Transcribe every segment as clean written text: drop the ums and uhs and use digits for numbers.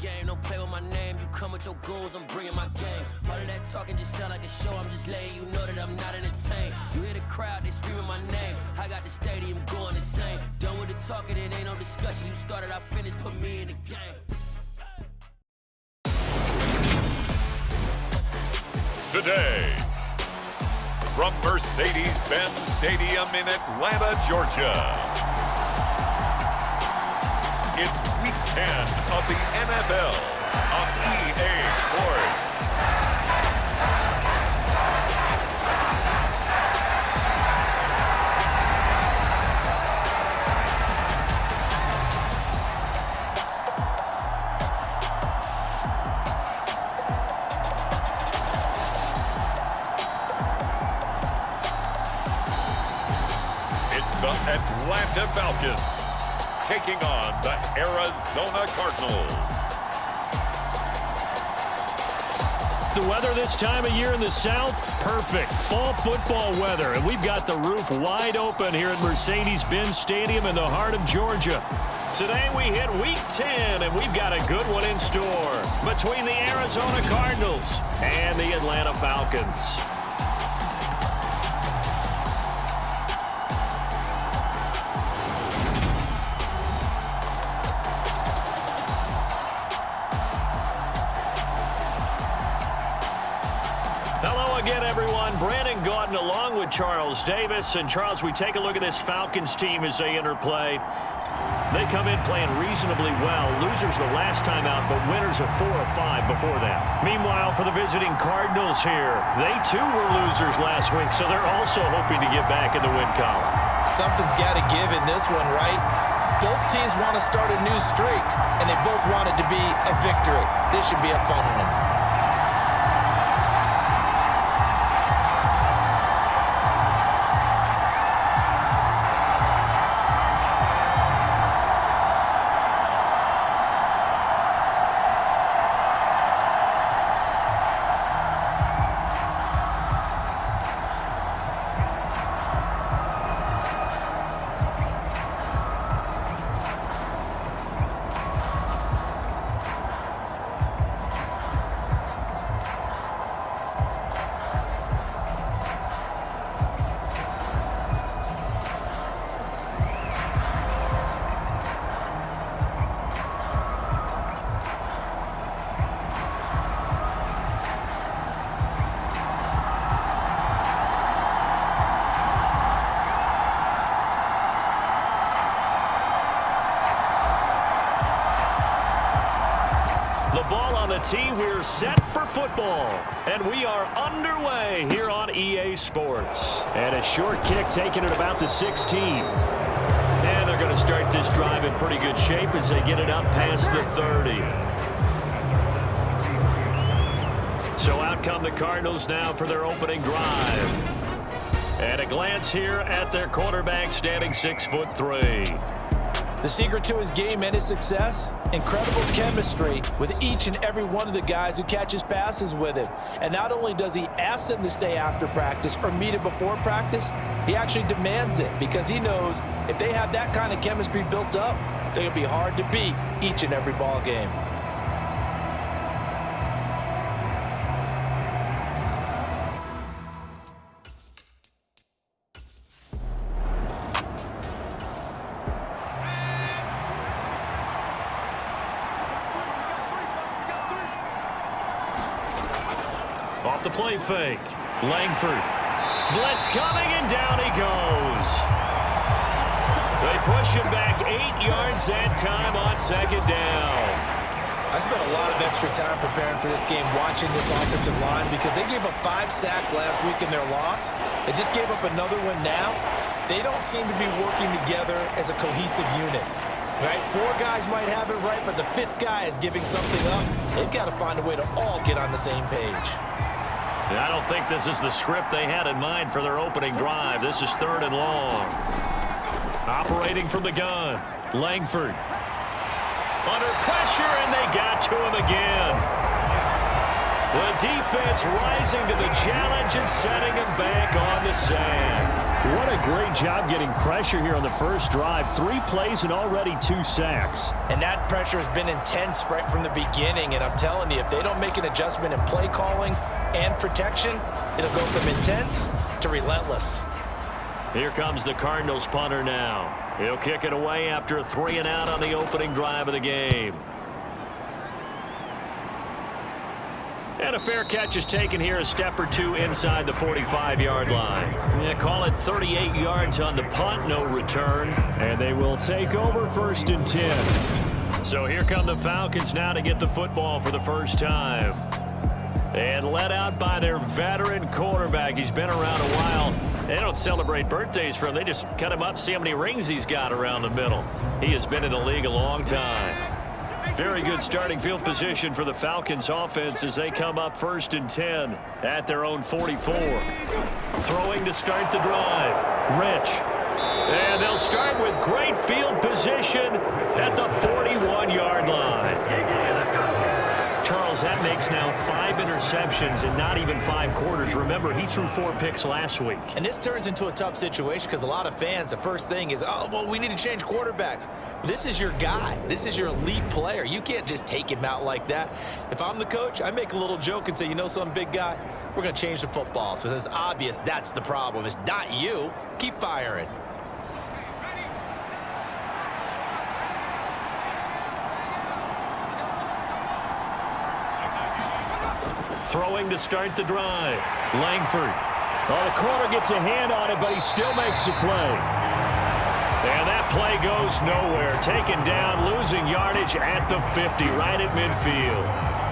game. Don't play with my name. You come with your goons, I'm bringing my game. All of that talking just sound like a show. I'm just letting you know that I'm not entertained. You hear the crowd, they screaming my name. I got the stadium going insane. Done with the talking, it ain't no discussion. You started, I finished, put me in the game. Today, from Mercedes-Benz Stadium in Atlanta, Georgia, it's Week 10 of the NFL on EA Sports. The Atlanta Falcons taking on the Arizona Cardinals. The weather this time of year in the South, perfect. Fall football weather, and we've got the roof wide open here at Mercedes-Benz Stadium in the heart of Georgia. Today we hit Week 10, and we've got a good one in store between the Arizona Cardinals and the Atlanta Falcons. Along with Charles Davis. And Charles, we take a look at this Falcons team as they interplay. They come in playing reasonably well. Losers the last time out, but winners of 4 or 5 before that. Meanwhile, for the visiting Cardinals here, they too were losers last week, so they're also hoping to get back in the win column. Something's got to give in this one, right? Both teams want to start a new streak, and they both want it to be a victory. This should be a fun one. Tee, we're set for football, and we are underway here on EA Sports. And a short kick taken at about the 16. And they're going to start this drive in pretty good shape as they get it up past the 30. So out come the Cardinals now for their opening drive. And a glance here at their quarterback, standing 6'3". The secret to his game and his success? Incredible chemistry with each and every one of the guys who catches passes with him. And not only does he ask them to stay after practice or meet him before practice, he actually demands it because he knows if they have that kind of chemistry built up, they're going to be hard to beat each and every ball game. Off the play fake. Langford. Blitz coming, and down he goes. They push him back 8 yards that time on second down. I spent a lot of extra time preparing for this game watching this offensive line because they gave up 5 sacks last week in their loss. They just gave up another one now. They don't seem to be working together as a cohesive unit. Right? 4 guys might have it right, but the 5th guy is giving something up. They've got to find a way to all get on the same page. I don't think this is the script they had in mind for their opening drive. This is 3rd and long. Operating from the gun. Langford. Under pressure, and they got to him again. The defense rising to the challenge and setting him back on the sand. What a great job getting pressure here on the first drive. 3 plays and already 2 sacks. And that pressure has been intense right from the beginning. And I'm telling you, if they don't make an adjustment in play calling and protection, it'll go from intense to relentless. Here comes the Cardinals punter now. He'll kick it away after a 3-and-out on the opening drive of the game. And a fair catch is taken here, a step or 2 inside the 45-yard line. Yeah, call it 38 yards on the punt, no return. And they will take over 1st and 10. So here come the Falcons now to get the football for the first time. And led out by their veteran quarterback. He's been around a while. They don't celebrate birthdays for him. They just cut him up, see how many rings he's got around the middle. He has been in the league a long time. Very good starting field position for the Falcons offense as they come up 1st and 10 at their own 44. Throwing to start the drive. Rich. And they'll start with great field position at the 41-yard line. Charles, that makes now 5 interceptions in not even 5 quarters. Remember, he threw 4 picks last week. And this turns into a tough situation because a lot of fans, the first thing is, oh, well, we need to change quarterbacks. This is your guy. This is your elite player. You can't just take him out like that. If I'm the coach, I make a little joke and say, you know something, big guy? We're going to change the football. So it's obvious that's the problem. It's not you. Keep firing. Throwing to start the drive. Langford. Oh, the corner gets a hand on it, but he still makes the play. And that play goes nowhere. Taken down, losing yardage at the 50, right at midfield.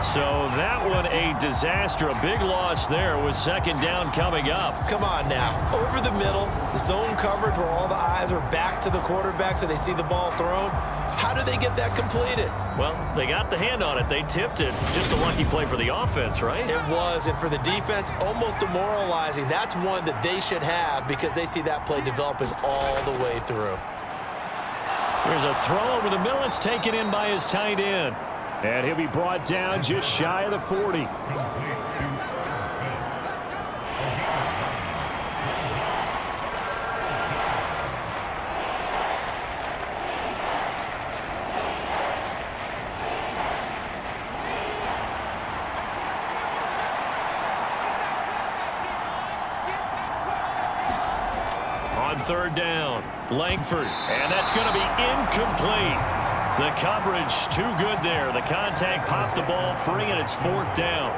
So that one a disaster. A big loss there with 2nd down coming up. Come on now. Over the middle, zone coverage where all the eyes are back to the quarterback so they see the ball thrown. How do they get that completed? Well, they got the hand on it. They tipped it. Just a lucky play for the offense, right? It was, and for the defense, almost demoralizing. That's one that they should have because they see that play developing all the way through. There's a throw over the middle. It's taken in by his tight end. And he'll be brought down just shy of the 40. On 3rd down, Langford, and that's going to be incomplete. The coverage too good there. The contact popped the ball free, and it's 4th down.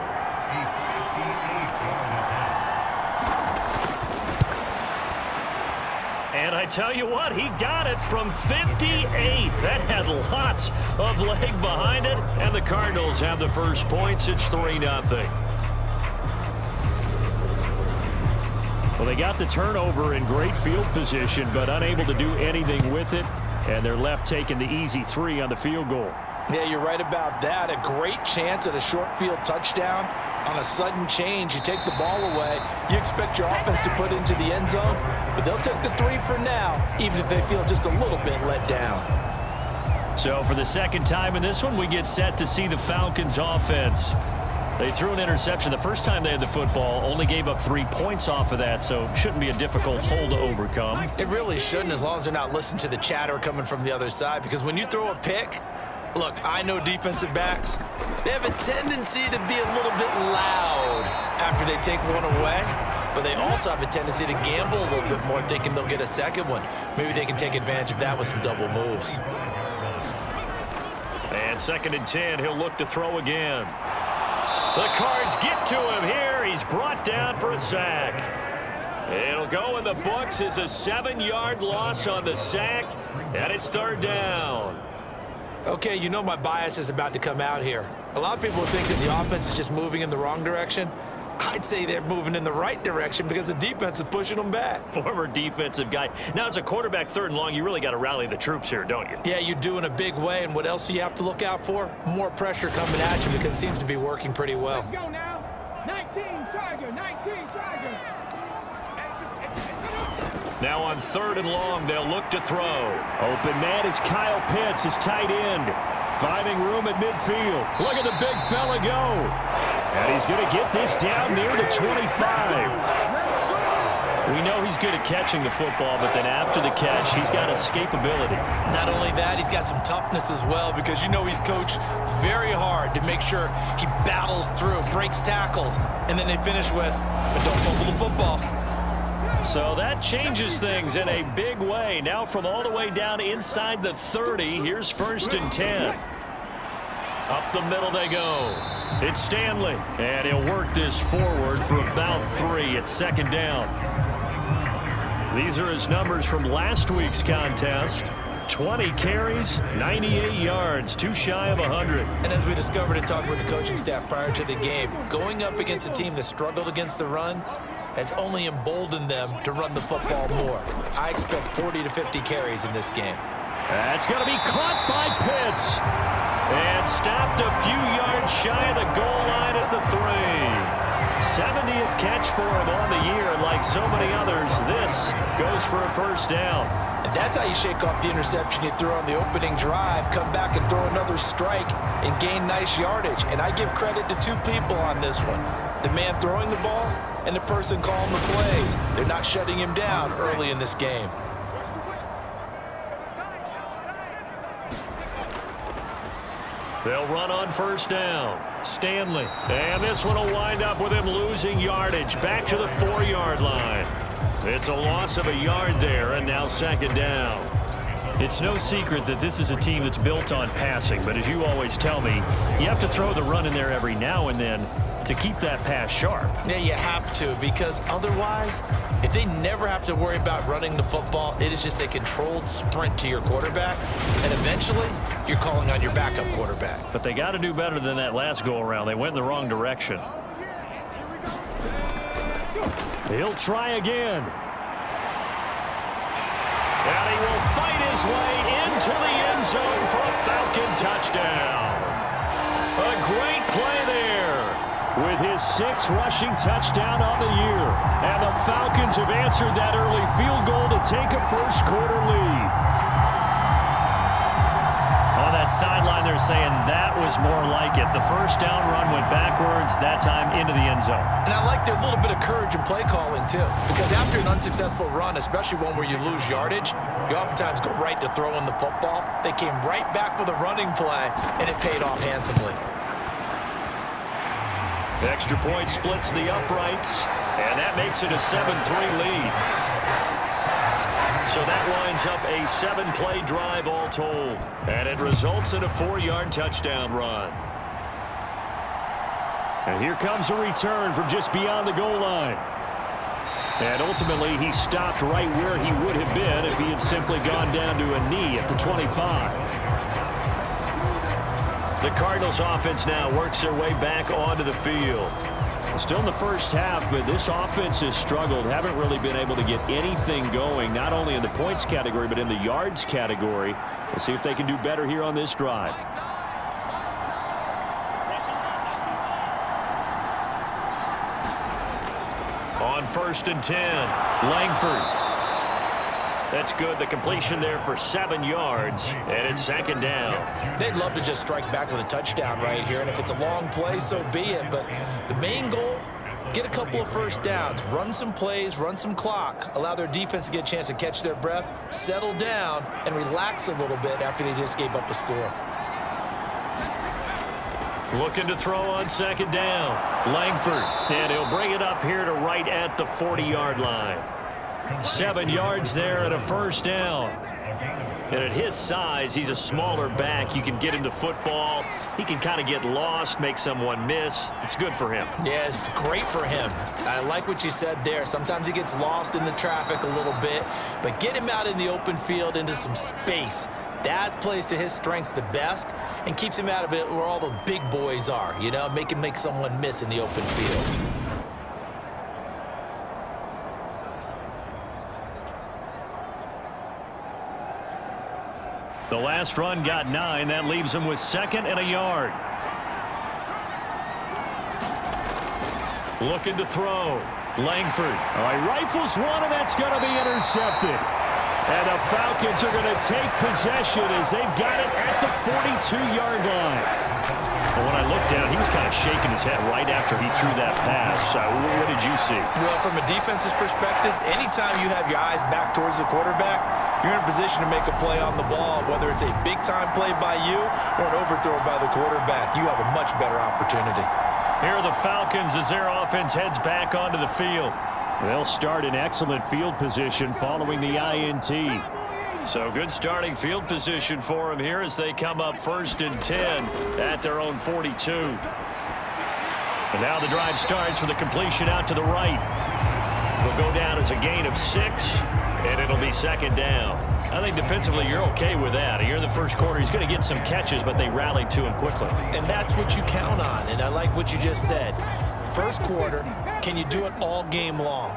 And I tell you what, he got it from 58. That had lots of leg behind it, and the Cardinals have the first points. It's 3-0. Well, they got the turnover in great field position, but unable to do anything with it. And they're left taking the easy 3 on the field goal. Yeah, you're right about that. A great chance at a short field touchdown. On a sudden change, you take the ball away. You expect your offense to put it into the end zone, but they'll take the 3 for now, even if they feel just a little bit let down. So for the 2nd time in this one, we get set to see the Falcons offense. They threw an interception the first time they had the football, only gave up 3 points off of that, so shouldn't be a difficult hole to overcome. It really shouldn't, as long as they're not listening to the chatter coming from the other side, because when you throw a pick, look, I know defensive backs, they have a tendency to be a little bit loud after they take one away, but they also have a tendency to gamble a little bit more, thinking they'll get a second one. Maybe they can take advantage of that with some double moves. And 2nd and 10, he'll look to throw again. The Cards get to him here. He's brought down for a sack. It'll go in the books as a 7-yard loss on the sack, and it's 3rd down. Okay, you know my bias is about to come out here. A lot of people think that the offense is just moving in the wrong direction. I'd say they're moving in the right direction because the defense is pushing them back. Former defensive guy. Now, as a quarterback 3rd and long, you really got to rally the troops here, don't you? Yeah, you do in a big way. And what else do you have to look out for? More pressure coming at you because it seems to be working pretty well. Let's go now. 19 Tiger, 19 Tiger. Now on 3rd and long, they'll look to throw. Open man is Kyle Pitts, his tight end. Finding room at midfield. Look at the big fella go. And he's going to get this down near the 25. We know he's good at catching the football, but then after the catch, he's got escapability. Not only that, he's got some toughness as well, because you know he's coached very hard to make sure he battles through, breaks tackles, and then they finish with, but don't fumble the football. So that changes things in a big way. Now from all the way down inside the 30, here's 1st and 10. Up the middle they go. It's Stanley, and he'll work this forward for about 3 at 2nd down. These are his numbers from last week's contest. 20 carries, 98 yards, too shy of 100. And as we discovered in talking with the coaching staff prior to the game, going up against a team that struggled against the run has only emboldened them to run the football more. I expect 40 to 50 carries in this game. That's going to be caught by Pitts. And stopped a few yards shy of the goal line at the 3. 70th catch for him on the year. Like so many others, this goes for a 1st down. And that's how you shake off the interception you threw on the opening drive, come back and throw another strike and gain nice yardage. And I give credit to 2 people on this one. The man throwing the ball and the person calling the plays. They're not shutting him down early in this game. They'll run on 1st down. Stanley. And this one will wind up with him losing yardage back to the 4-yard line. It's a loss of a yard there, and now 2nd down. It's no secret that this is a team that's built on passing, but as you always tell me, you have to throw the run in there every now and then to keep that pass sharp. Yeah, you have to, because otherwise, if they never have to worry about running the football, it is just a controlled sprint to your quarterback, and eventually, you're calling on your backup quarterback. But they got to do better than that last go-around. They went in the wrong direction. He'll try again. And he will fight his way into the end zone for a Falcon touchdown. A great play there with his 6th rushing touchdown on the year. And the Falcons have answered that early field goal to take a 1st quarter lead. On that sideline, they're saying that was more like it. The 1st down run went backwards, that time into the end zone. And I like their little bit of courage in play calling, too. Because after an unsuccessful run, especially one where you lose yardage, you oftentimes go right to throwing the football. They came right back with a running play, and it paid off handsomely. The extra point splits the uprights, and that makes it a 7-3 lead. So that winds up a 7-play drive all told. And it results in a 4-yard touchdown run. And here comes a return from just beyond the goal line. And ultimately, he stopped right where he would have been if he had simply gone down to a knee at the 25. The Cardinals offense now works their way back onto the field. Still in the 1st half, but this offense has struggled. Haven't really been able to get anything going, not only in the points category, but in the yards category. We'll see if they can do better here on this drive. On 1st and 10, Langford. That's good. The completion there for 7 yards, and it's 2nd down. They'd love to just strike back with a touchdown right here, and if it's a long play, so be it. But the main goal, get a couple of 1st downs, run some plays, run some clock, allow their defense to get a chance to catch their breath, settle down, and relax a little bit after they just gave up a score. Looking to throw on 2nd down. Langford, and he'll bring it up here to right at the 40-yard line. 7 yards there and a 1st down. And at his size, he's a smaller back. You can get into football. He can kind of get lost, make someone miss. It's good for him. Yeah, it's great for him. I like what you said there. Sometimes he gets lost in the traffic a little bit, but get him out in the open field into some space. That plays to his strengths the best and keeps him out of it where all the big boys are, you know, make someone miss in the open field. The last run got 9. That leaves him with 2nd and a yard. Looking to throw. Langford. All right, rifles one, and that's going to be intercepted. And the Falcons are going to take possession as they've got it at the 42-yard line. And when I looked down, he was kind of shaking his head right after he threw that pass. What did you see? Well, from a defense's perspective, anytime you have your eyes back towards the quarterback, you're in a position to make a play on the ball, whether it's a big-time play by you or an overthrow by the quarterback. You have a much better opportunity. Here are the Falcons as their offense heads back onto the field. They'll start in excellent field position following the INT. So good starting field position for them here as they come up 1st and 10 at their own 42. And now the drive starts with a completion out to the right. Will go down as a gain of 6, and it'll be 2nd down. I think defensively you're okay with that. Here in the first quarter, he's going to get some catches, but they rallied to him quickly. And that's what you count on, and I like what you just said. First quarter, can you do it all game long?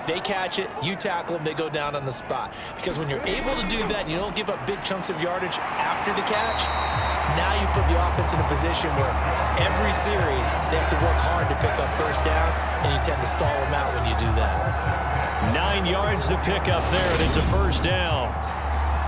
They catch it, you tackle them, they go down on the spot. Because when you're able to do that and you don't give up big chunks of yardage after the catch, now you put the offense in a position where every series they have to work hard to pick up first downs, and you tend to stall them out when you do that. 9 yards to pick up there, and it's a 1st down.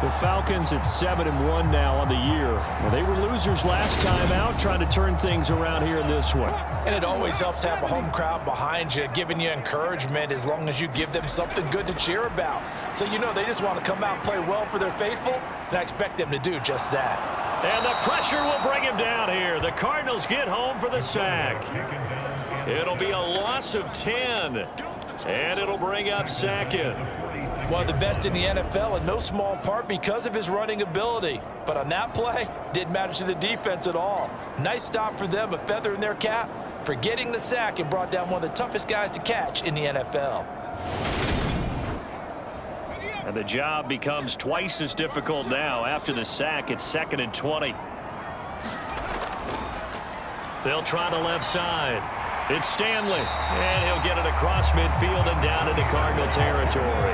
The Falcons at 7-1 now on the year. Well, they were losers last time out, trying to turn things around here in this one. And it always helps to have a home crowd behind you, giving you encouragement as long as you give them something good to cheer about. So you know they just want to come out and play well for their faithful, and I expect them to do just that. And the pressure will bring him down here. The Cardinals get home for the sack. It'll be a loss of 10, and it'll bring up 2nd. One of the best in the NFL in no small part because of his running ability. But on that play, didn't matter to the defense at all. Nice stop for them, a feather in their cap for getting the sack and brought down one of the toughest guys to catch in the NFL. And the job becomes twice as difficult now. After the sack, it's 2nd and 20. They'll try the left side. It's Stanley, and he'll get it across midfield and down into Cardinal territory.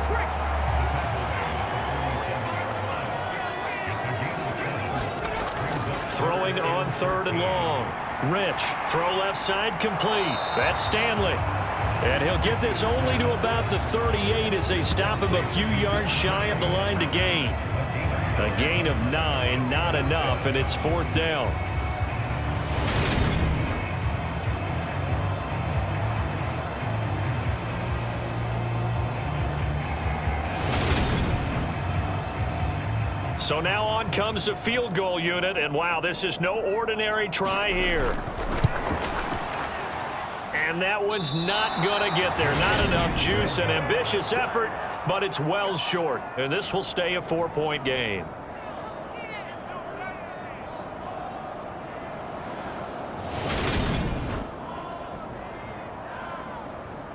Throwing on 3rd and long. Rich, throw left side complete. That's Stanley. And he'll get this only to about the 38 as they stop him a few yards shy of the line to gain. A gain of 9, not enough, and it's 4th down. So now on comes the field goal unit, and wow, this is no ordinary try here. And that one's not going to get there. Not enough juice, an ambitious effort, but it's well short. And this will stay a 4-point game.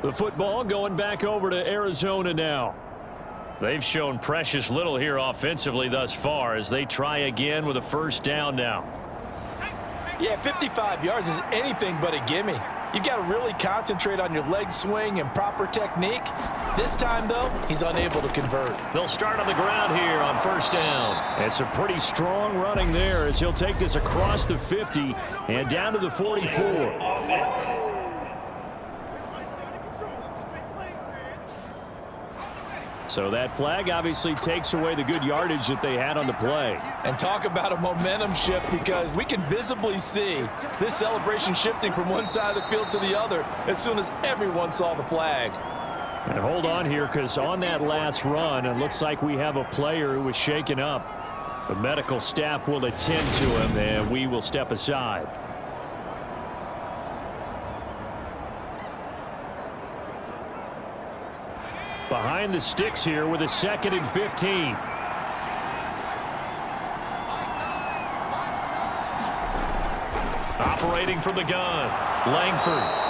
The football going back over to Arizona now. They've shown precious little here offensively thus far as they try again with a 1st down now. Yeah, 55 yards is anything but a gimme. You've got to really concentrate on your leg swing and proper technique. This time, though, he's unable to convert. They'll start on the ground here on 1st down. It's a pretty strong running there as he'll take this across the 50 and down to the 44. So that flag obviously takes away the good yardage that they had on the play. And talk about a momentum shift, because we can visibly see this celebration shifting from one side of the field to the other as soon as everyone saw the flag. And hold on here, because on that last run, it looks like we have a player who was shaken up. The medical staff will attend to him, and we will step aside. Behind the sticks here with a 2nd and 15. Operating from the gun, Langford.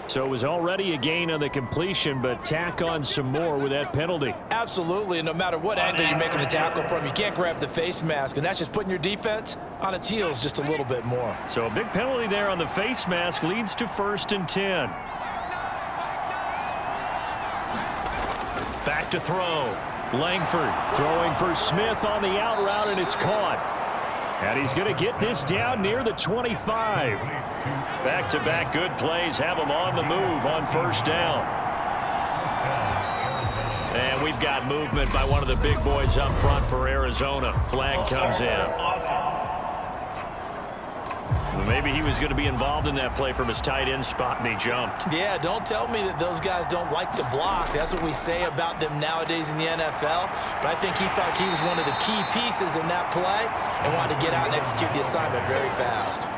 So it was already a gain on the completion, but tack on some more with that penalty. Absolutely, and no matter what angle you're making the tackle from, you can't grab the face mask, and that's just putting your defense on its heels just a little bit more. So a big penalty there on the face mask leads to 1st and 10. Back to throw. Langford throwing for Smith on the out route, and it's caught. And he's going to get this down near the 25. Back-to-back good plays have him on the move on first down. And we've got movement by one of the big boys up front for Arizona. Flag comes in. Maybe he was going to be involved in that play from his tight end spot, and he jumped. Yeah, don't tell me that those guys don't like to block. That's what we say about them nowadays in the NFL. But I think he thought he was one of the key pieces in that play and wanted to get out and execute the assignment very fast.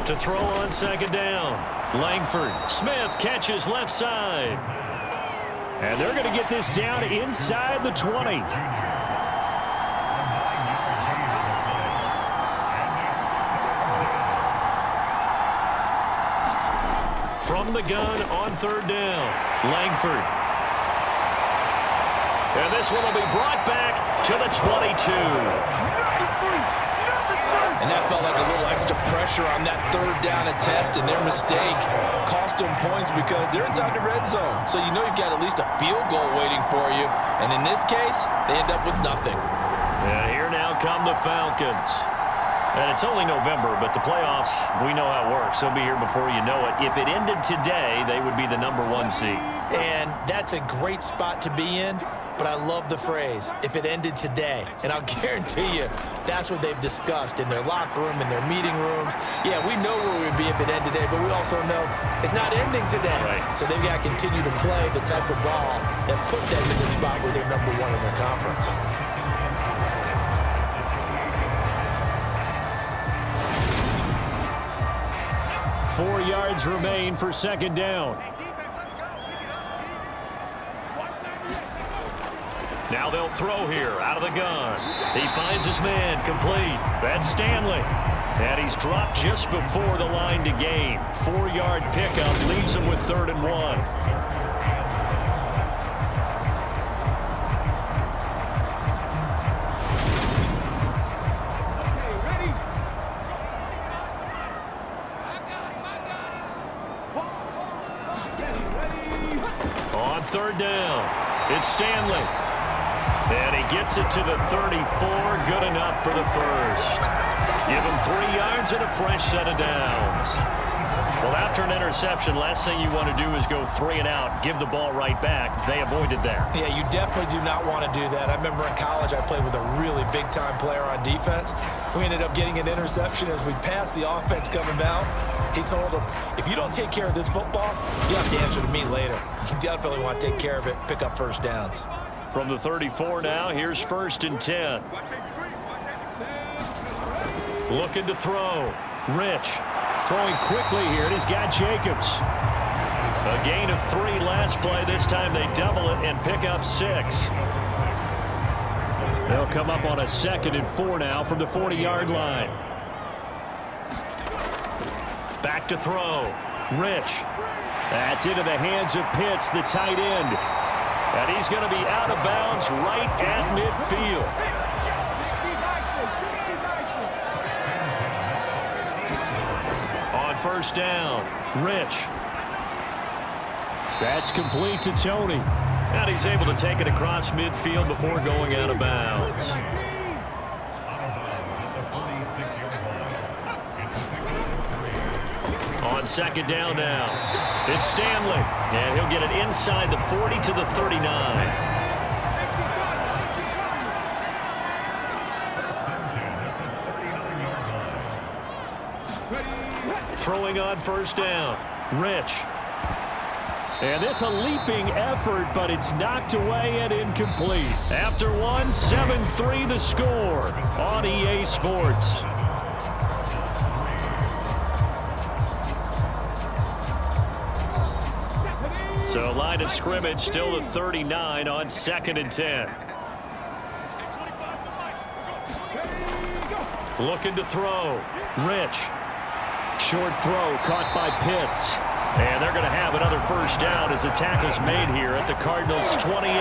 To throw on second down. Langford. Smith catches left side. And they're going to get this down inside the 20. From the gun on third down. Langford. And this one will be brought back to the 22. And that felt like a little extra pressure on that third down attempt, and their mistake cost them points because they're inside the red zone. So you know you've got at least a field goal waiting for you. And in this case, they end up with nothing. And here now come the Falcons. And it's only November, but the playoffs, we know how it works. They'll be here before you know it. If it ended today, they would be the #1 seed. And that's a great spot to be in. But I love the phrase, if it ended today. And I'll guarantee you, that's what they've discussed in their locker room, in their meeting rooms. Yeah, we know where we would be if it ended today, but we also know it's not ending today. Right. So they've got to continue to play the type of ball that put them in the spot where they're #1 in their conference. Four yards remain for second down. Now they'll throw here out of the gun. He finds his man complete. That's Stanley. And he's dropped just before the line to gain. 4-yard pickup leaves him with 3rd and 1. On third down, it's Stanley. And he gets it to the 34, good enough for the first. Give him 3 yards and a fresh set of downs. Well, after an interception, last thing you want to do is go 3 and out, give the ball right back. They avoided that. Yeah, you definitely do not want to do that. I remember in college I played with a really big-time player on defense. We ended up getting an interception as we passed the offense coming out. He told him, if you don't take care of this football, you have to answer to me later. You definitely want to take care of it, pick up first downs. From the 34 now, here's 1st and 10. Looking to throw. Rich. Throwing quickly here, and he's got Jacobs. A gain of 3 last play. This time they double it and pick up 6. They'll come up on a 2nd and 4 now from the 40-yard line. Back to throw. Rich. That's into the hands of Pitts, the tight end. And he's going to be out of bounds right at midfield. On first down, Rich. That's complete to Tony. And he's able to take it across midfield before going out of bounds. On second down now. It's Stanley, and he'll get it inside the 40 to the 39. Throwing on first down, Rich. And this a leaping effort, but it's knocked away and incomplete. After one, 7-3 the score on EA Sports. So line of scrimmage still the 39 on 2nd and 10. Looking to throw. Rich. Short throw caught by Pitts. And they're going to have another first down as the tackle's made here at the Cardinals' 28.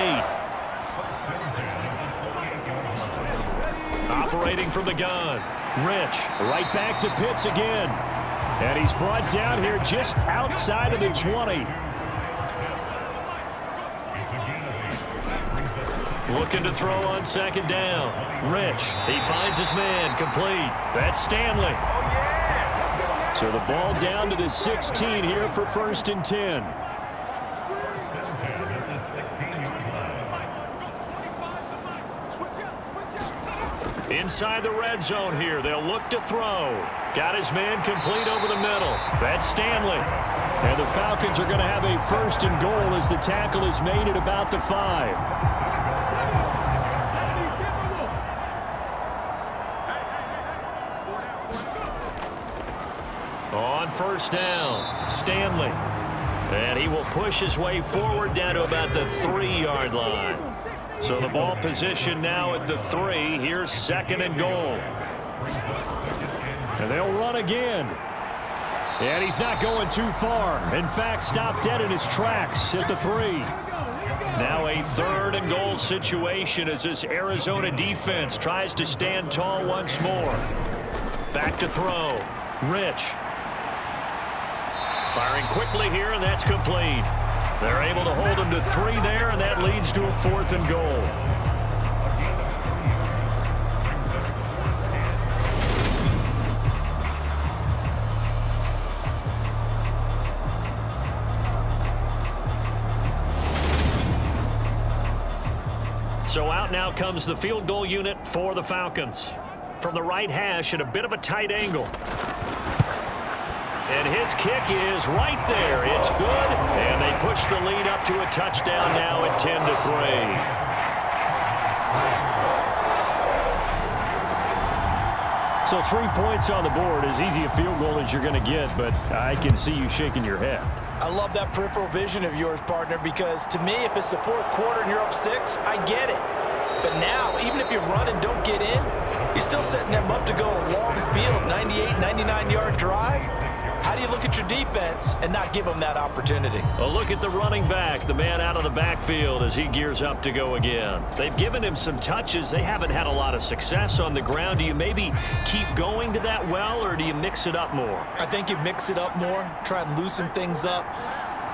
Operating from the gun. Rich. Right back to Pitts again. And he's brought down here just outside of the 20. Looking to throw on second down. Rich, he finds his man, complete. That's Stanley. So the ball down to the 16 here for 1st and 10. Inside the red zone here, they'll look to throw. Got his man complete over the middle. That's Stanley. And the Falcons are going to have a 1st and goal as the tackle is made at about the 5. On 1st down, Stanley. And he will push his way forward down to about the 3-yard line. So the ball position now at the 3. Here's 2nd and goal. And they'll run again. And he's not going too far. In fact, stopped dead in his tracks at the 3. Now a 3rd and goal situation as this Arizona defense tries to stand tall once more. Back to throw. Rich. Firing quickly here, and that's complete. They're able to hold him to 3 there, and that leads to a 4th and goal. So out now comes the field goal unit for the Falcons. From the right hash at a bit of a tight angle. And his kick is right there. It's good. And they push the lead up to a touchdown now at 10-3. So 3 points on the board, as easy a field goal as you're going to get, but I can see you shaking your head. I love that peripheral vision of yours, partner, because to me, if it's the 4th quarter and you're up 6, I get it. But now, even if you run and don't get in, you're still setting them up to go a long field, 98, 99-yard drive. How do you look at your defense and not give them that opportunity? A look at the running back, the man out of the backfield as he gears up to go again. They've given him some touches. They haven't had a lot of success on the ground. Do you maybe keep going to that well, or do you mix it up more? I think you mix it up more, try and loosen things up.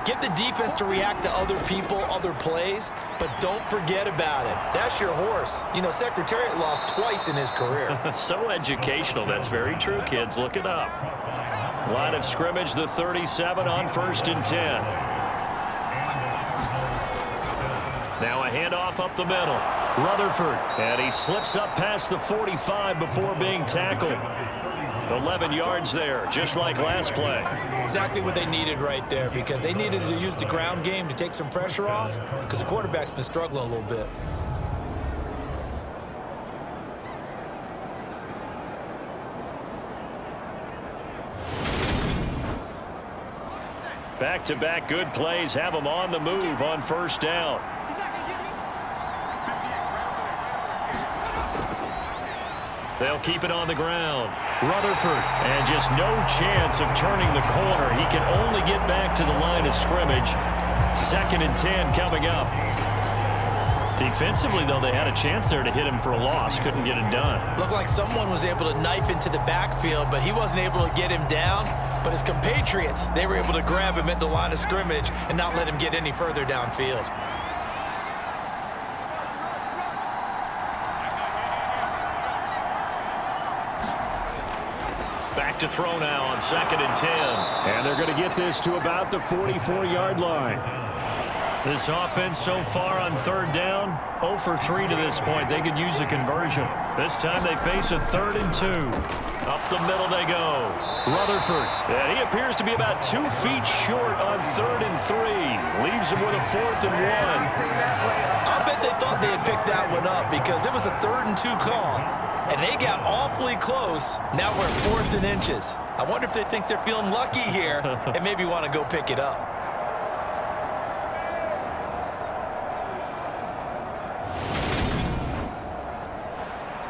Get the defense to react to other people, other plays, but don't forget about it. That's your horse. You know, Secretariat lost twice in his career. So educational. That's very true, kids. Look it up. Line of scrimmage, the 37 on 1st and 10. Now a handoff up the middle. Rutherford, and he slips up past the 45 before being tackled. 11 yards there, just like last play. Exactly what they needed right there, because they needed to use the ground game to take some pressure off, because the quarterback's been struggling a little bit. Back-to-back good plays have them on the move on 1st down. They'll keep it on the ground. Rutherford, and just no chance of turning the corner. He can only get back to the line of scrimmage. 2nd and 10 coming up. Defensively, though, they had a chance there to hit him for a loss. Couldn't get it done. Looked like someone was able to knife into the backfield, but he wasn't able to get him down. But his compatriots, they were able to grab him at the line of scrimmage and not let him get any further downfield. Back to throw now on 2nd and 10. And they're going to get this to about the 44-yard line. This offense so far on 3rd down, 0 for 3 to this point. They could use a conversion. This time they face a 3rd and 2. Up the middle they go. Rutherford, and he appears to be about 2 feet short on 3rd and 3. Leaves him with a 4th and 1. I'll bet they thought they had picked that one up because it was a 3rd and 2 call. And they got awfully close. Now we're at 4th and inches. I wonder if they think they're feeling lucky here and maybe want to go pick it up.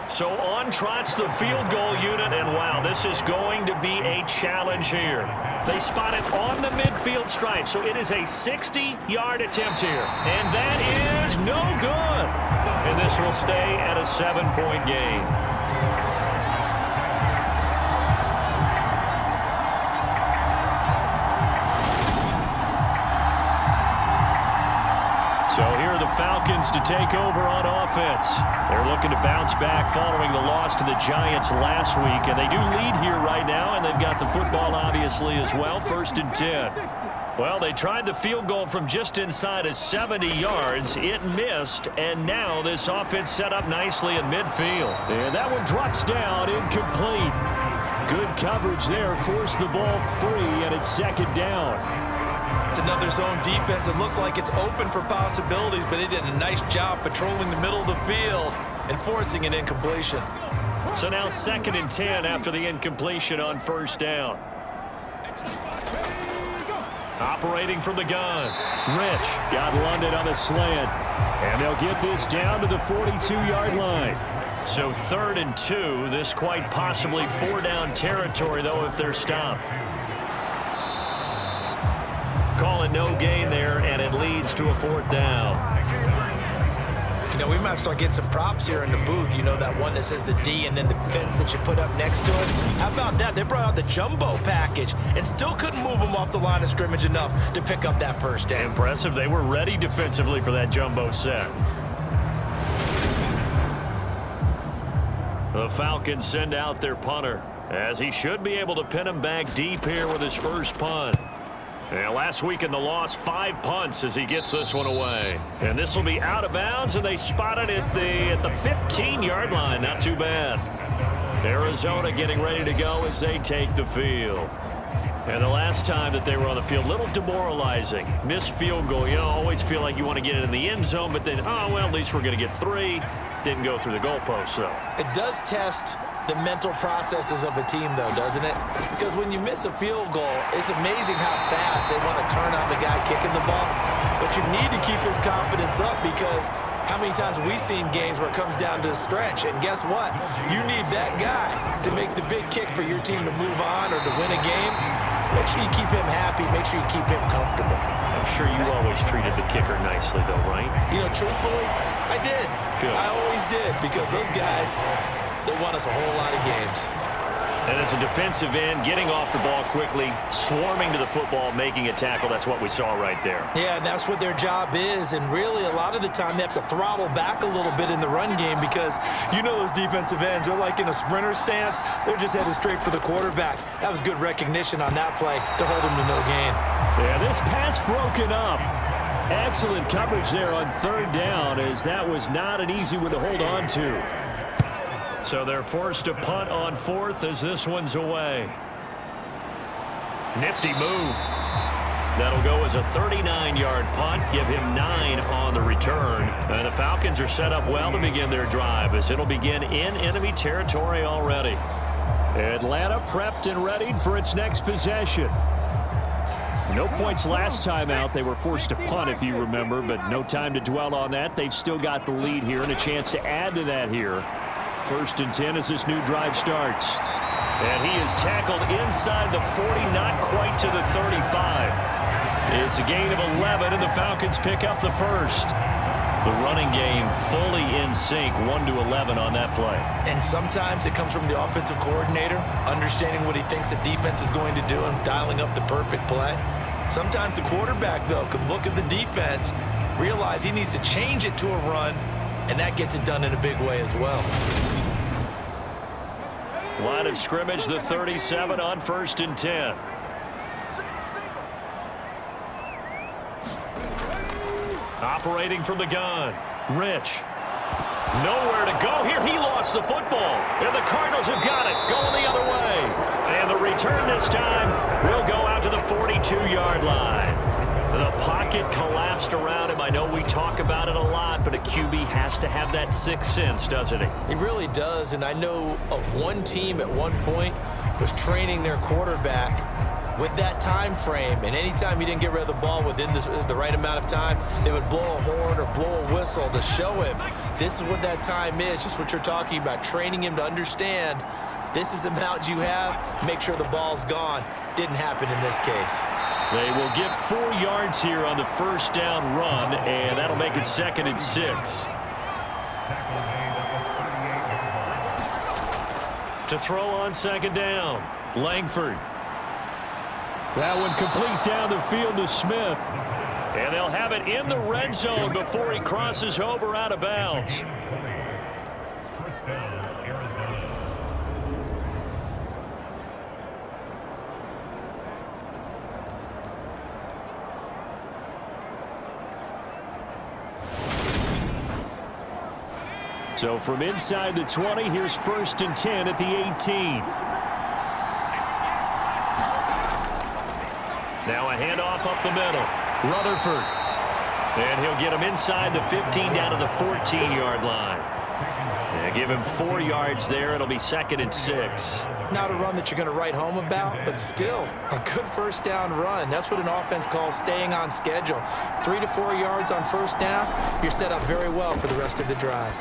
So on trots the field goal unit, and wow, this is going to be a challenge here. They spot it on the midfield stripe, so it is a 60-yard attempt here. And that is no good. And this will stay at a 7-point game. So here are the Falcons to take over on offense. They're looking to bounce back following the loss to the Giants last week. And they do lead here right now, and they've got the football obviously as well. 1st and 10. Well, they tried the field goal from just inside of 70 yards. It missed, and now this offense set up nicely in midfield. And that one drops down, incomplete. Good coverage there, forced the ball free, and it's 2nd down. It's another zone defense. It looks like it's open for possibilities, but they did a nice job patrolling the middle of the field and forcing an incompletion. So now 2nd and 10 after the incompletion on 1st down. Operating from the gun. Rich got London on the slant. And they'll get this down to the 42-yard line. So 3rd and 2. This quite possibly 4-down territory, though, if they're stopped. Calling no gain there, and it leads to a 4th down. You know, we might start getting some props here in the booth. You know, that one that says the D and then the fence that you put up next to it. How about that? They brought out the jumbo package and still couldn't move them off the line of scrimmage enough to pick up that 1st down. Impressive. They were ready defensively for that jumbo set. The Falcons send out their punter, as he should be able to pin him back deep here with his first punt. And last week in the loss, 5 punts as he gets this one away. And this will be out of bounds, and they spot it at the 15-yard line. Not too bad. Arizona getting ready to go as they take the field. And the last time that they were on the field, a little demoralizing. Missed field goal. You know, always feel like you want to get it in the end zone, but then, oh, well, at least we're going to get 3. Didn't go through the goalpost, though. It does test the mental processes of a team, though, doesn't it? Because when you miss a field goal, it's amazing how fast they want to turn on the guy kicking the ball. But you need to keep his confidence up, because how many times have we seen games where it comes down to a stretch? And guess what? You need that guy to make the big kick for your team to move on or to win a game. Make sure you keep him happy. Make sure you keep him comfortable. I'm sure you always treated the kicker nicely, though, right? You know, truthfully, I did. Good. I always did, because those guys, they won us a whole lot of games. And as a defensive end, getting off the ball quickly, swarming to the football, making a tackle, that's what we saw right there. Yeah, and that's what their job is. And really, a lot of the time, they have to throttle back a little bit in the run game, because you know those defensive ends, they're like in a sprinter stance. They're just headed straight for the quarterback. That was good recognition on that play to hold him to no gain. Yeah, this pass broken up. Excellent coverage there on 3rd down, as that was not an easy one to hold on to. So they're forced to punt on 4th as this one's away. Nifty move. That'll go as a 39-yard punt, give him 9 on the return. And the Falcons are set up well to begin their drive, as it'll begin in enemy territory already. Atlanta prepped and readied for its next possession. No points last time out. They were forced to punt, if you remember, but no time to dwell on that. They've still got the lead here and a chance to add to that here. 1st and 10 as this new drive starts. And he is tackled inside the 40, not quite to the 35. It's a gain of 11, and the Falcons pick up the 1st. The running game fully in sync, 1-11 on that play. And sometimes it comes from the offensive coordinator, understanding what he thinks the defense is going to do and dialing up the perfect play. Sometimes the quarterback, though, can look at the defense, realize he needs to change it to a run, and that gets it done in a big way as well. Line of scrimmage, the 37 on 1st and 10. Operating from the gun. Rich. Nowhere to go here. He lost the football. And the Cardinals have got it. Going the other way. And the return this time will go out to the 42-yard line. The pocket collapsed around him. I know we talk about it a lot, but a QB has to have that sixth sense, doesn't he? He really does, and I know of one team at one point was training their quarterback with that time frame, and anytime he didn't get rid of the ball within the right amount of time, they would blow a horn or blow a whistle to show him this is what that time is, just what you're talking about, training him to understand this is the amount you have, make sure the ball's gone. Didn't happen in this case. They will get 4 yards here on the first down run, and that'll make it 2nd and 6. To throw on 2nd down, Langford. That one complete down the field to Smith. And they'll have it in the red zone before he crosses over out of bounds. So from inside the 20, here's 1st and 10 at the 18. Now a handoff up the middle. Rutherford. And he'll get him inside the 15 down to the 14-yard line. And give him 4 yards there. It'll be 2nd and 6. Not a run that you're going to write home about, but still a good first down run. That's what an offense calls staying on schedule. 3 to 4 yards on first down, you're set up very well for the rest of the drive.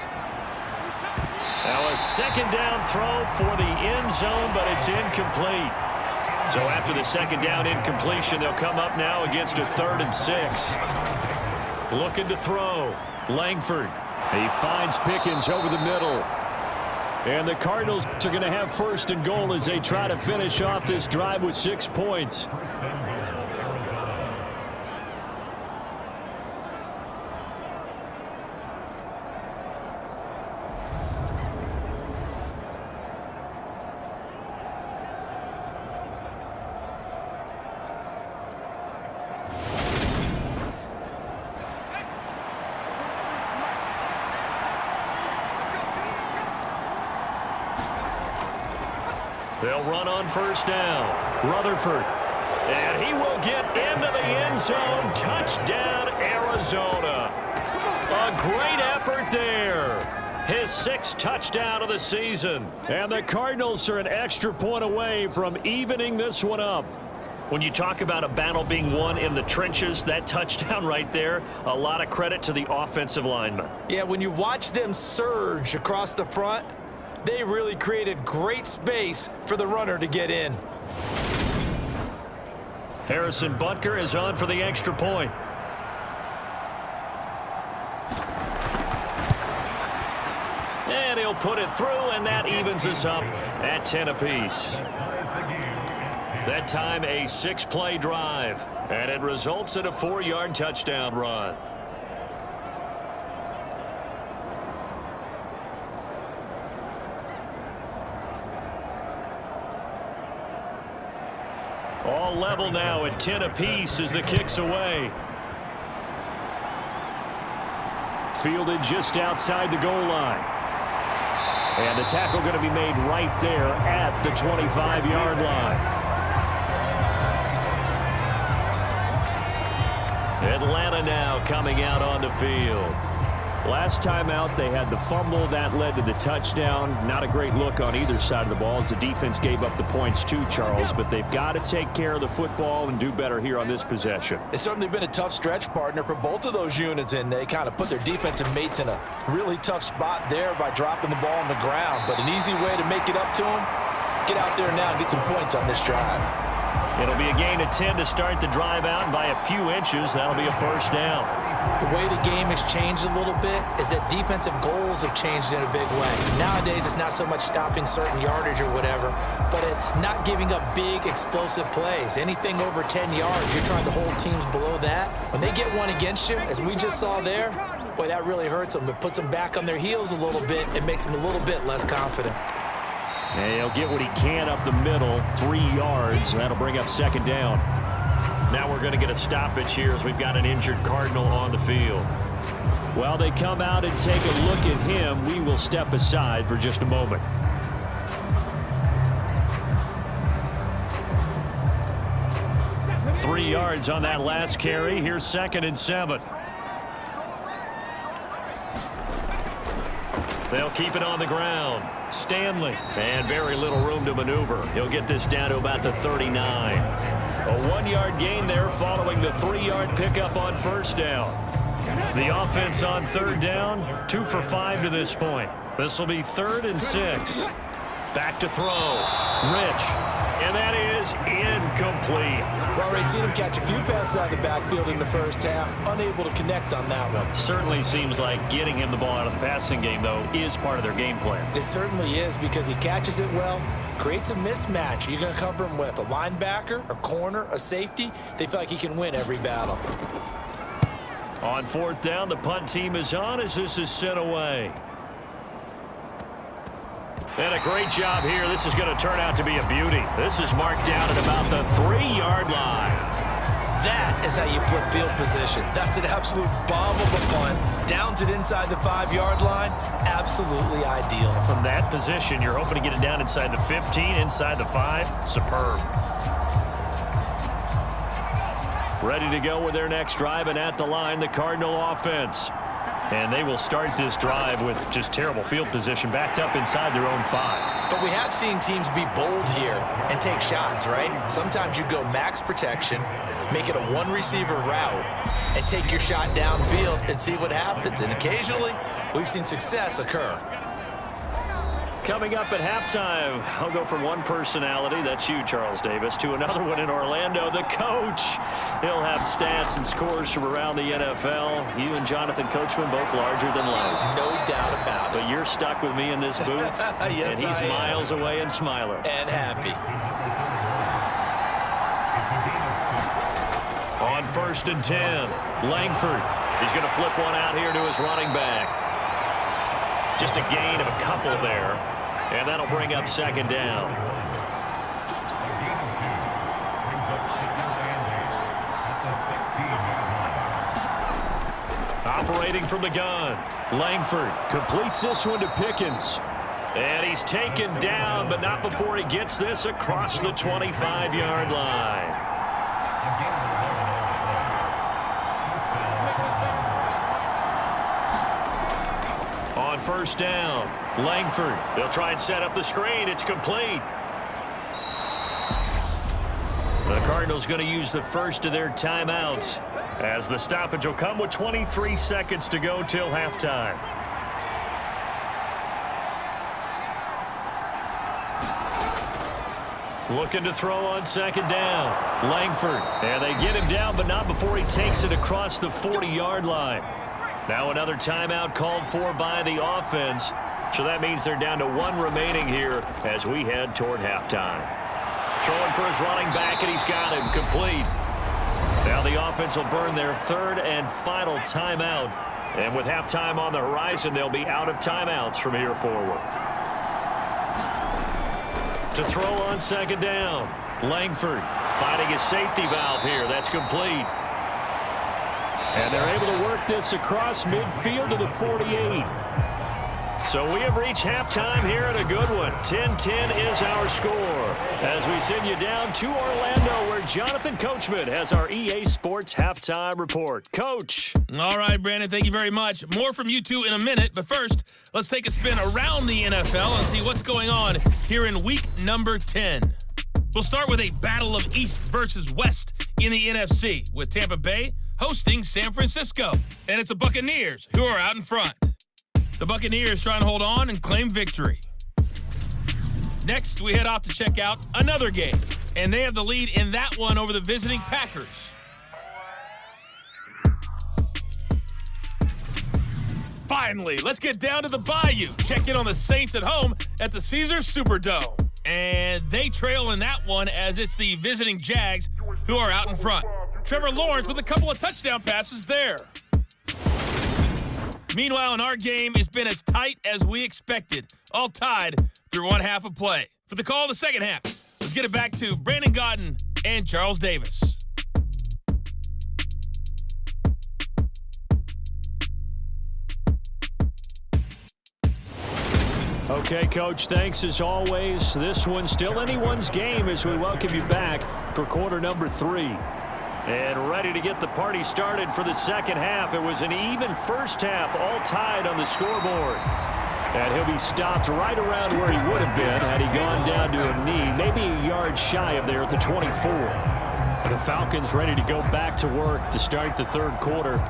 Now a 2nd down throw for the end zone, but it's incomplete. So after the 2nd down incompletion, they'll come up now against a 3rd and 6. Looking to throw. Langford. He finds Pickens over the middle. And the Cardinals are going to have 1st and goal as they try to finish off this drive with 6 points. They'll run on 1st down. Rutherford. And he will get into the end zone. Touchdown, Arizona. A great effort there. His 6th touchdown of the season. And the Cardinals are an extra point away from evening this one up. When you talk about a battle being won in the trenches, that touchdown right there, a lot of credit to the offensive linemen. Yeah, when you watch them surge across the front, they really created great space for the runner to get in. Harrison Butker is on for the extra point. And he'll put it through, and that evens us up at 10 apiece. That time a 6-play drive, and it results in a 4-yard touchdown run. All level now at 10 apiece as the kick's away. Fielded just outside the goal line. And the tackle going to be made right there at the 25-yard line. Atlanta now coming out on the field. Last time out, they had the fumble. That led to the touchdown. Not a great look on either side of the ball as the defense gave up the points too, Charles. But they've got to take care of the football and do better here on this possession. It's certainly been a tough stretch, partner, for both of those units, and they kind of put their defensive mates in a really tough spot there by dropping the ball on the ground. But an easy way to make it up to them, get out there now and get some points on this drive. It'll be a gain of 10 to start the drive out, and by a few inches, that'll be a 1st down. The way the game has changed a little bit is that defensive goals have changed in a big way. Nowadays, it's not so much stopping certain yardage or whatever, but it's not giving up big, explosive plays. Anything over 10 yards, you're trying to hold teams below that. When they get one against you, as we just saw there, boy, that really hurts them. It puts them back on their heels a little bit. It makes them a little bit less confident. And he'll get what he can up the middle, 3 yards. That'll bring up 2nd down. Now we're going to get a stoppage here as we've got an injured Cardinal on the field. While they come out and take a look at him, we will step aside for just a moment. Three yards on that last carry. Here's 2nd and 7. They'll keep it on the ground. Stanley. And very little room to maneuver. He'll get this down to about the 39. A 1-yard gain there following the 3-yard pickup on 1st down. The offense on 3rd down, 2 for 5 to this point. This will be 3rd and 6. Back to throw. Rich. And that is incomplete. Well, we've seen him catch a few passes out of the backfield in the first half, unable to connect on that one. Certainly seems like getting him the ball out of the passing game, though, is part of their game plan. It certainly is, because he catches it well, creates a mismatch. You're going to cover him with a linebacker, a corner, a safety. They feel like he can win every battle. On fourth down, the punt team is on as this is sent away. And a great job here. This is going to turn out to be a beauty. This is marked down at about the 3-yard line. That is how you flip field position. That's an absolute bomb of a punt. Downs it inside the 5-yard line. Absolutely ideal. From that position, you're hoping to get it down inside the 15, inside the 5. Superb. Ready to go with their next drive, and at the line, the Cardinal offense. And they will start this drive with just terrible field position, backed up inside their own 5. But we have seen teams be bold here and take shots, right? Sometimes you go max protection, make it a one-receiver route, and take your shot downfield and see what happens. And occasionally, we've seen success occur. Coming up at halftime, I'll go from one personality, that's you, Charles Davis, to another one in Orlando, the coach. He'll have stats and scores from around the NFL. You and Jonathan Coachman both larger than life. No doubt about it. But you're stuck with me in this booth, yes, and he's miles away and smiling. And happy. On 1st and 10, Langford. He's going to flip one out here to his running back. Just a gain of a couple there. And that'll bring up 2nd down. Operating from the gun. Langford completes this one to Pickens. And he's taken down, but not before he gets this across the 25-yard line. On 1st down, Langford. They'll try and set up the screen. It's complete. The Cardinals going to use the first of their timeouts as the stoppage will come with 23 seconds to go till halftime. Looking to throw on 2nd down. Langford. And they get him down, but not before he takes it across the 40-yard line. Now another timeout called for by the offense. So that means they're down to 1 remaining here as we head toward halftime. Throwing for his running back, and he's got him complete. Now the offense will burn their 3rd and final timeout. And with halftime on the horizon, they'll be out of timeouts from here forward. To throw on 2nd down, Langford finding his safety valve here. That's complete. And they're able to work this across midfield to the 48. So we have reached halftime here at a good one. 10-10 is our score as we send you down to Orlando where Jonathan Coachman has our EA Sports halftime report. Coach. All right, Brandon, thank you very much. More from you two in a minute, but first, let's take a spin around the NFL and see what's going on here in week number 10. We'll start with a battle of East versus West in the NFC with Tampa Bay hosting San Francisco. And it's the Buccaneers who are out in front. The Buccaneers trying to hold on and claim victory. Next, we head off to check out another game. And they have the lead in that one over the visiting Packers. Finally, let's get down to the Bayou. Check in on the Saints at home at the Caesars Superdome. And they trail in that one as it's the visiting Jags who are out in front. Trevor Lawrence with a couple of touchdown passes there. Meanwhile, in our game, it's been as tight as we expected, all tied through one half of play. For the call of the second half, let's get it back to Brandon Gaudin and Charles Davis. Okay, Coach, thanks as always. This one's still anyone's game as we welcome you back for quarter number 3. And ready to get the party started for the second half. It was an even first half, all tied on the scoreboard. And he'll be stopped right around where he would have been had he gone down to a knee, maybe a yard shy of there at the 24. The Falcons ready to go back to work to start the third quarter.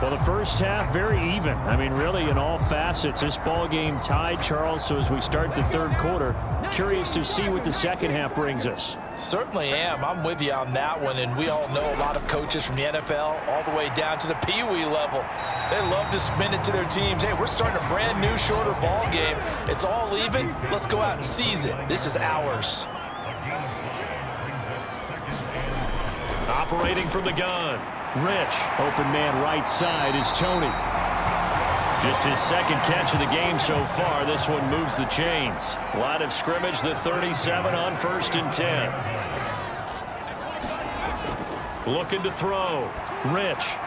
Well, the first half, very even. I mean, really, in all facets, this ball game tied, Charles. So as we start the third quarter, curious to see what the second half brings us. Certainly am. I'm with you on that one. And we all know a lot of coaches from the NFL all the way down to the Pee Wee level. They love to spin it to their teams. Hey, we're starting a brand new, shorter ball game. It's all even. Let's go out and seize it. This is ours. Operating from the gun, Rich. Open man right side is Tony. Just his second catch of the game so far. This one moves the chains. Line of scrimmage, the 37 on 1st and 10. Looking to throw. Rich.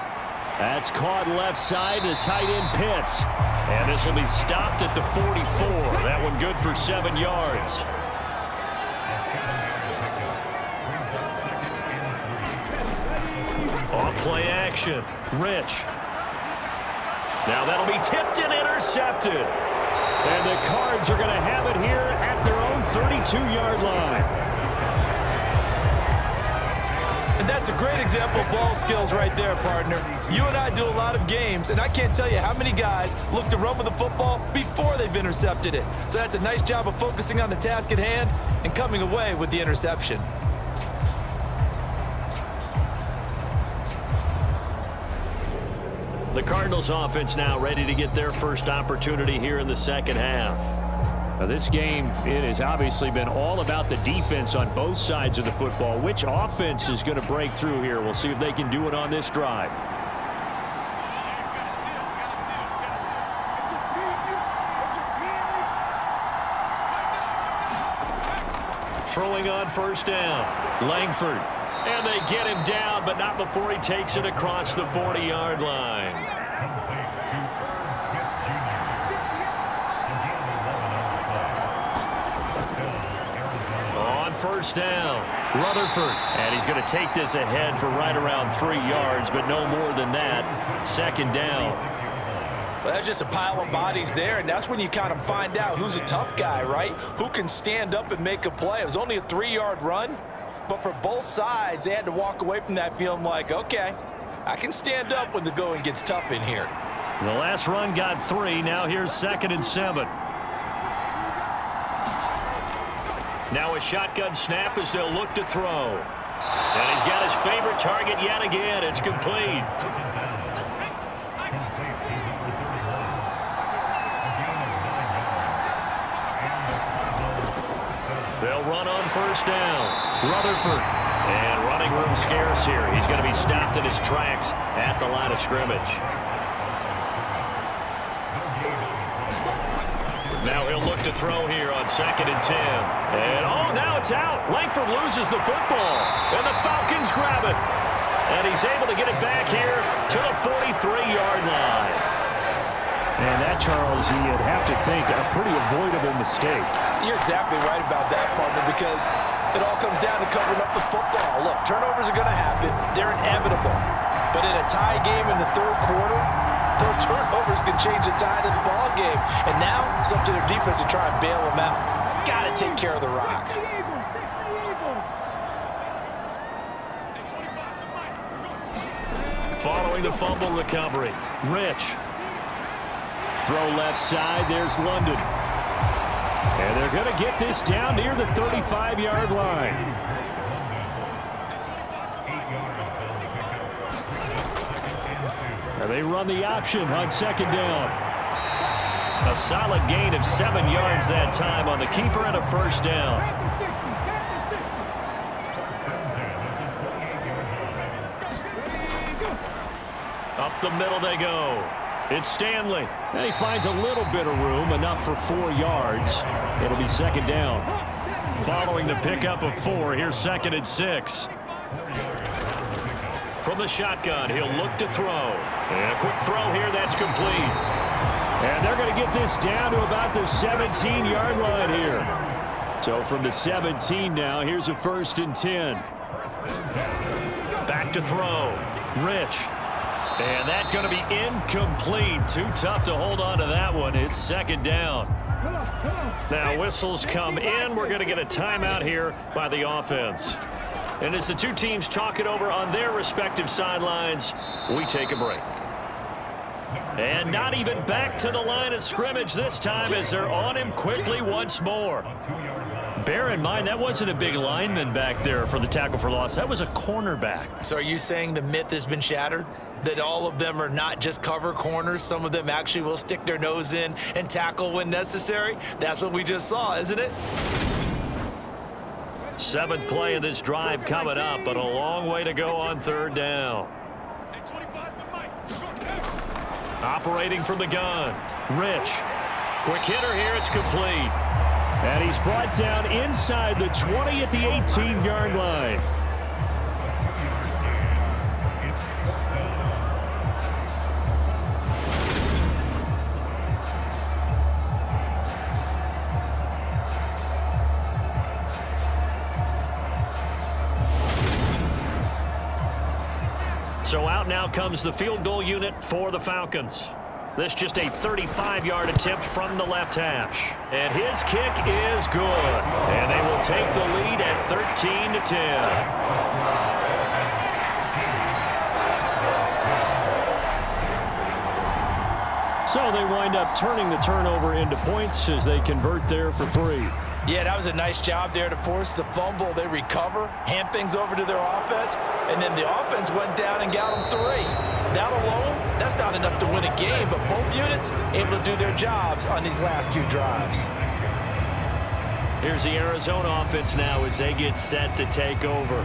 That's caught left side to tight end Pitts. And this will be stopped at the 44. That one good for 7 yards. Off play action. Rich. Now that'll be tipped and intercepted. And the Cards are going to have it here at their own 32-yard line. And that's a great example of ball skills right there, partner. You and I do a lot of games, and I can't tell you how many guys look to run with the football before they've intercepted it. So that's a nice job of focusing on the task at hand and coming away with the interception. The Cardinals offense now ready to get their first opportunity here in the second half. Now this game, it has obviously been all about the defense on both sides of the football. Which offense is going to break through here? We'll see if they can do it on this drive. Throwing on 1st down. Langford. And they get him down, but not before he takes it across the 40-yard line. On 1st down, Rutherford. And he's going to take this ahead for right around 3 yards, but no more than that. 2nd down. Well, that's just a pile of bodies there, and that's when you kind of find out who's a tough guy, right? Who can stand up and make a play. It was only a 3-yard run. But for both sides, they had to walk away from that feeling like, okay, I can stand up when the going gets tough in here. The last run got 3. Now here's 2nd and 7. Now a shotgun snap as they'll look to throw. And he's got his favorite target yet again. It's complete. They'll run on 1st down. Rutherford. And running room scarce here. He's going to be stopped in his tracks at the line of scrimmage. Now he'll look to throw here on 2nd and 10. And, oh, now it's out. Langford loses the football. And the Falcons grab it. And he's able to get it back here to the 43-yard line. And that, Charles, you'd have to think a pretty avoidable mistake. You're exactly right about that, partner, because it all comes down to covering up the football. Look, turnovers are going to happen. They're inevitable. But in a tie game in the 3rd quarter, those turnovers can change the tide of the ball game. And now it's up to their defense to try and bail them out. Got to take care of the rock. Following the fumble recovery, Rich. Throw left side, there's London. And they're going to get this down near the 35-yard line. And they run the option on 2nd down. A solid gain of 7 yards that time on the keeper and a 1st down. Up the middle they go. It's Stanley. And he finds a little bit of room, enough for 4 yards. It'll be 2nd down. Following the pickup of 4, here's 2nd and 6. From the shotgun, he'll look to throw. And a quick throw here, that's complete. And they're going to get this down to about the 17-yard line here. So from the 17 now, here's a 1st and 10. Back to throw. Rich. And that's going to be incomplete. Too tough to hold on to that one. It's 2nd down. Now whistles come in. We're going to get a timeout here by the offense. And as the two teams talk it over on their respective sidelines, we take a break. And not even back to the line of scrimmage this time as they're on him quickly once more. Bear in mind, that wasn't a big lineman back there for the tackle for loss. That was a cornerback. So are you saying the myth has been shattered? That all of them are not just cover corners? Some of them actually will stick their nose in and tackle when necessary? That's what we just saw, isn't it? 7th play of this drive coming up, but a long way to go on 3rd down. Operating from the gun. Rich. Quick hitter here. It's complete. And he's brought down inside the 20 at the 18-yard line. So out now comes the field goal unit for the Falcons. This just a 35-yard attempt from the left hash. And his kick is good. And they will take the lead at 13-10. So they wind up turning the turnover into points as they convert there for 3. Yeah, that was a nice job there to force the fumble. They recover, hand things over to their offense, and then the offense went down and got them 3. That alone, that's not enough to win a game, but both units able to do their jobs on these last 2 drives. Here's the Arizona offense now as they get set to take over.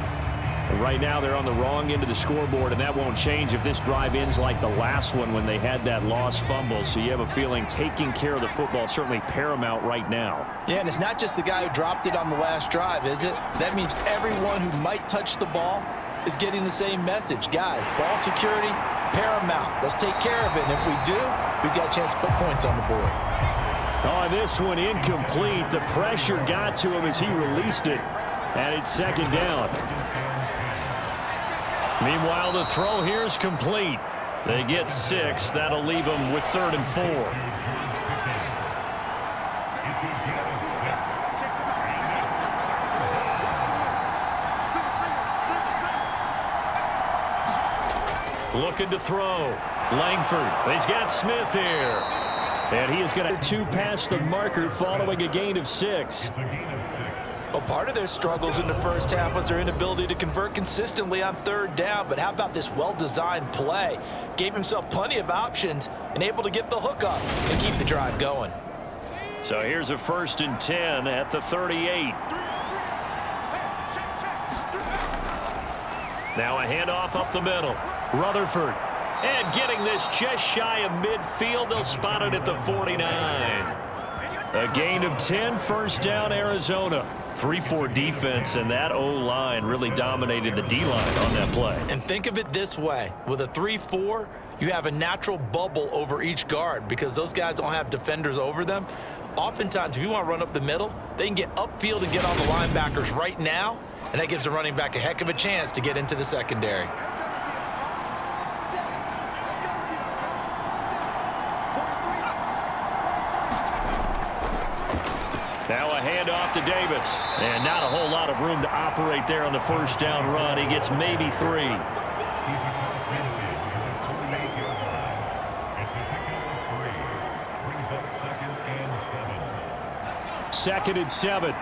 And right now they're on the wrong end of the scoreboard, and that won't change if this drive ends like the last one when they had that lost fumble. So you have a feeling taking care of the football is certainly paramount right now. Yeah, and it's not just the guy who dropped it on the last drive, is it? That means everyone who might touch the ball is getting the same message. Guys, ball security, paramount. Let's take care of it, and if we do, we've got a chance to put points on the board. Oh, this one incomplete. The pressure got to him as he released it, and it's second down. Meanwhile, the throw here is complete. They get 6. That'll leave them with 3rd and 4. Looking to throw. Langford. He's got Smith here. And he is going to 2 past the marker following a gain of 6. Well, part of their struggles in the first half was their inability to convert consistently on 3rd down. But how about this well-designed play? Gave himself plenty of options and able to get the hook up and keep the drive going. So here's a 1st and 10 at the 38. Now a handoff up the middle. Rutherford. And getting this just shy of midfield. They'll spot it at the 49. A gain of 10, 1st down, Arizona. 3-4 defense, and that O-line really dominated the D-line on that play. And think of it this way. With a 3-4, you have a natural bubble over each guard because those guys don't have defenders over them. Oftentimes, if you want to run up the middle, they can get upfield and get on the linebackers right now, and that gives the running back a heck of a chance to get into the secondary. Now a handoff to Davis. And not a whole lot of room to operate there on the 1st down run. He gets maybe 3. Second and 7.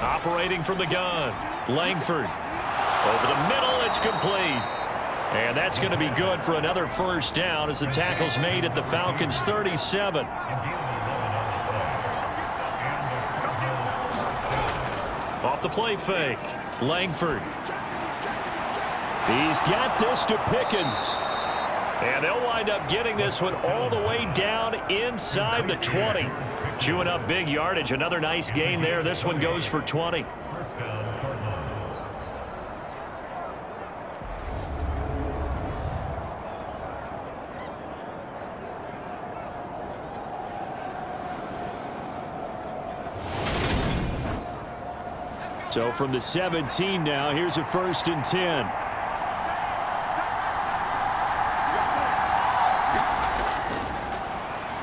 Operating from the gun. Langford. Over the middle, it's complete. And that's going to be good for another 1st down as the tackle's made at the Falcons' 37. Off the play fake. Langford. He's got this to Pickens. And they'll wind up getting this one all the way down inside the 20. Chewing up big yardage. Another nice gain there. This one goes for 20. So from the 17 now, here's a 1st and 10.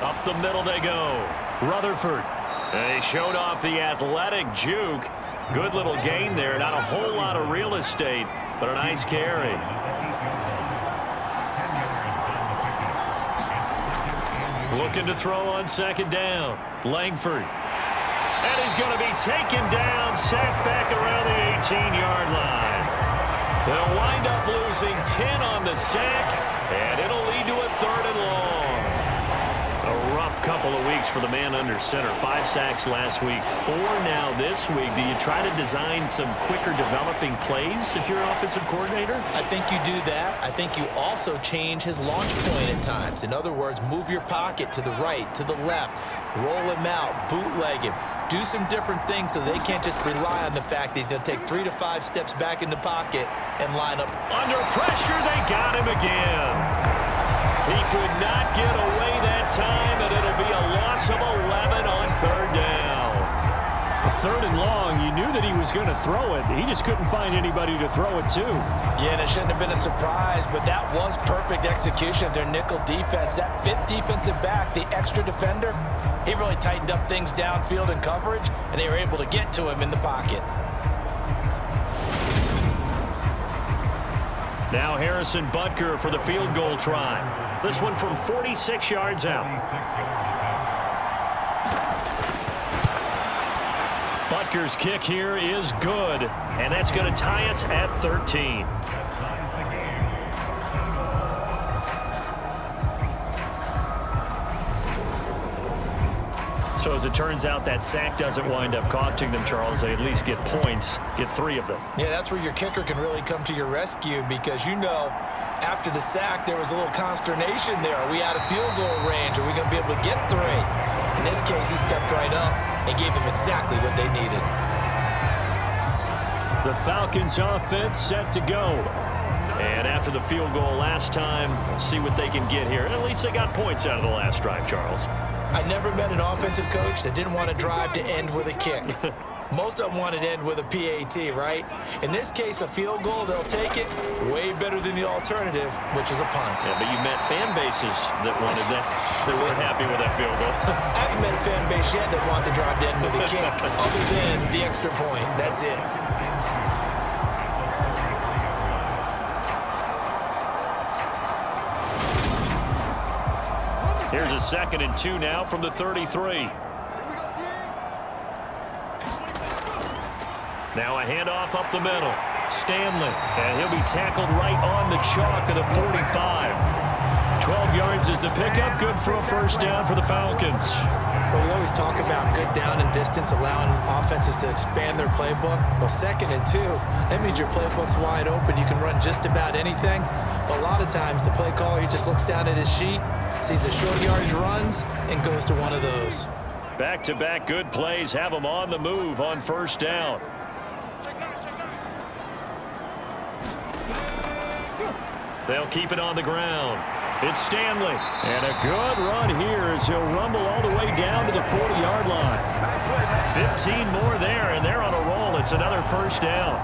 Up the middle they go. Rutherford. They showed off the athletic juke. Good little gain there. Not a whole lot of real estate, but a nice carry. Looking to throw on 2nd down. Langford. And he's going to be taken down, sacked back around the 18-yard line. They'll wind up losing 10 on the sack, and it'll lead to a 3rd and long. A rough rough couple of weeks for the man under center. 5 sacks last week, 4 now this week. Do you try to design some quicker developing plays if you're an offensive coordinator? I think you do that. I think you also change his launch point at times. In other words, move your pocket to the right, to the left, roll him out, bootleg him. Do some different things so they can't just rely on the fact that he's going to take 3 to 5 steps back in the pocket and line up. Under pressure, they got him again. He could not get away that time, and it'll be a loss of 11 on 3rd down. 3rd and long, you knew that he was going to throw it. He just couldn't find anybody to throw it to. Yeah, and it shouldn't have been a surprise, but that was perfect execution of their nickel defense. That 5th defensive back, the extra defender, he really tightened up things downfield in coverage, and they were able to get to him in the pocket. Now Harrison Butker for the field goal try. This one from 46 yards out. Butker's kick here is good, and that's going to tie us at 13. So as it turns out, that sack doesn't wind up costing them, Charles. They at least get points, get 3 of them. Yeah, that's where your kicker can really come to your rescue because, you know, after the sack, there was a little consternation there. Are we out of field goal range? Are we going to be able to get 3? In this case, he stepped right up and gave them exactly what they needed. The Falcons offense set to go. And after the field goal last time, we'll see what they can get here. At least they got points out of the last drive, Charles. I never met an offensive coach that didn't want to drive to end with a kick. Most of them wanted to end with a PAT, right? In this case, a field goal, they'll take it way better than the alternative, which is a punt. Yeah, but you met fan bases that wanted that. They weren't happy with that field goal. I haven't met a fan base yet that wants to drive to end with a kick, other than the extra point. That's it. Here's a 2nd and 2 now from the 33. Now a handoff up the middle. Stanley, and he'll be tackled right on the chalk of the 45. 12 yards is the pickup. Good for a 1st down for the Falcons. Well, we always talk about good down and distance, allowing offenses to expand their playbook. Well, 2nd and 2, that means your playbook's wide open. You can run just about anything. But a lot of times, the play caller, he just looks down at his sheet, sees the short yardage runs, and goes to one of those. Back-to-back good plays have them on the move on 1st down. They'll keep it on the ground. It's Stanley. And a good run here as he'll rumble all the way down to the 40-yard line. 15 more there, and they're on a roll. It's another 1st down.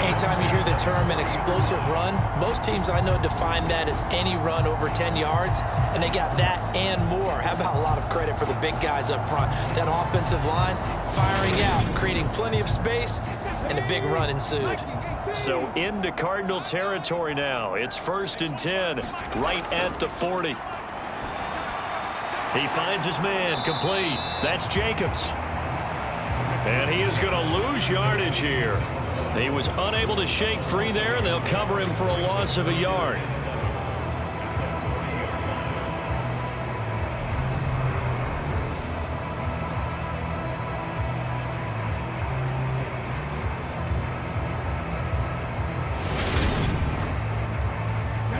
Anytime you hear the term an explosive run, most teams I know define that as any run over 10 yards, and they got that and more. How about a lot of credit for the big guys up front? That offensive line firing out, creating plenty of space, and a big run ensued. So into Cardinal territory now. It's 1st and 10, right at the 40. He finds his man, complete. That's Jacobs. And he is going to lose yardage here. He was unable to shake free there, and they'll cover him for a loss of a yard.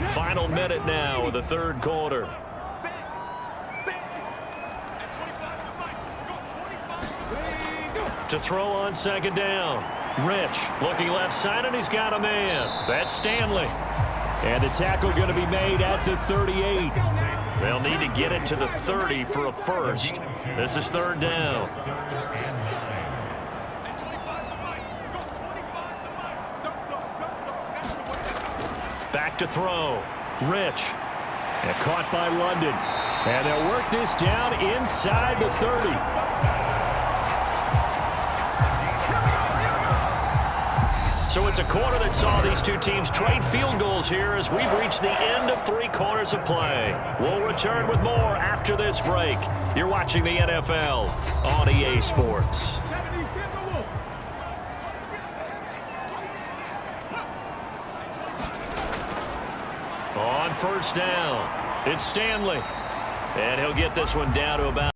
Final minute now of the 3rd quarter. To throw on 2nd down. Rich looking left side, and he's got a man. That's Stanley. And the tackle going to be made at the 38. They'll need to get it to the 30 for a 1st. This is 3rd down. Back to throw. Rich. And caught by London. And they'll work this down inside the 30. So it's a quarter that saw these two teams trade field goals here as we've reached the end of 3 quarters of play. We'll return with more after this break. You're watching the NFL on EA Sports. On 1st down, it's Stanley. And he'll get this one down to about